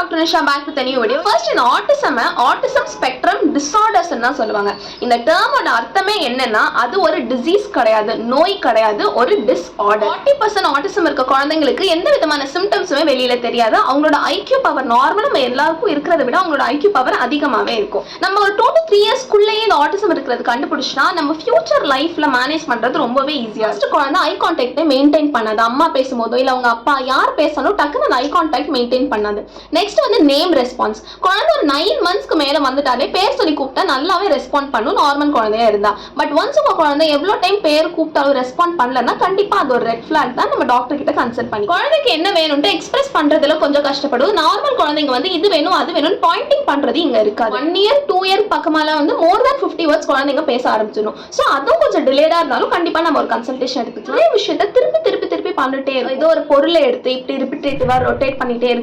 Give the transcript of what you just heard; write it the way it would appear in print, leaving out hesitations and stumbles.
Doctor Nisha back with new video. First இந்த autism spectrum disorders தான் சொல்லுவாங்க. இந்த டேர்மோட அர்த்தமே என்னன்னா அது ஒரு டிசீஸ் கிடையாது, நோய் கிடையாது, ஒரு டிஸார்டர். 40% ஆட்டிசம் இருக்க குழந்தைங்களுக்கு எந்த விதமான சிம்டம்ஸுமே வெளியில தெரியாது. அவங்களோட ஐக்யூ பவர் நார்மல் நம்ம எல்லாருக்கும் இருக்கிறத விட அவங்களோட ஐக்யூ பவர் அதிகமாவே இருக்கும். நம்ம ஒரு 2 to 3 இயர்ஸ்க்குள்ளேயே இந்த ஆட்டிசம் இருக்கிறது கண்டுபிடிச்சா நம்ம ஃபியூச்சர் லைஃப்ல மேனேஜ் பண்றது ரொம்பவே ஈஸியா. ஃபர்ஸ்ட் குழந்தை ஐ கான்டாக்ட் மெயின்டைன் பண்ணாது. அம்மா பேசும்போதோ இல்ல அவங்க அப்பா யார் பேசணும் டக்குன்னு அந்த ஐ கான்டாக்ட் மெயின்டைன் பண்ணாது. நெக்ஸ்ட் வந்து நேம் ரெஸ்பான்ஸ். குழந்தை ஒரு 9 monthsக்கு மேல வந்துட்டாலே பேர் சொல்லி கூப்பிட்டா நல்லாவே ரெஸ்பாண்ட் பண்ணும் நார்மல் குழந்தையா இருந்தா. பட் ஒன்ஸ் உங்க குழந்தை எவ்வளவு டைம் பேர் கூப்பிட்டாலும் ரெஸ்பாண்ட் பண்ணலன்னா கண்டிப்பா அது ஒரு ரெட் ஃபிளாக் தான். நம்ம டாக்டர் கிட்ட கன்சல்ட் பண்ணி குழந்தைக்கு என்ன வேணும்னு எக்ஸ்பிரஸ் பண்றதுல கொஞ்சம் கஷ்டப்படுது. நார்மல் குழந்தைங்க வந்து இது வேணும் அது வேணும் பாயிண்டிங் பண்றது இங்க இருக்காது. 1 year 2 year பக்கமால வந்து மோர் than 50 words குழந்தைங்க பேச ஆரம்பிச்சிடும். சோ அதுவும் கொஞ்சம் டிலேடா இருந்தாலும் கண்டிப்பா நம்ம ஒரு கன்சல்டேஷன் எடுத்துக்கலாம். இதே விஷயத்தை திருப்பி திருப்பி திருப்பி பண்ணிட்டே இருக்கும். ஏதோ ஒரு பொருளை எடுத்து இப்படி ரிப்பீட்டேட்டிவா ரொட்டேட் பண்ணிட்டே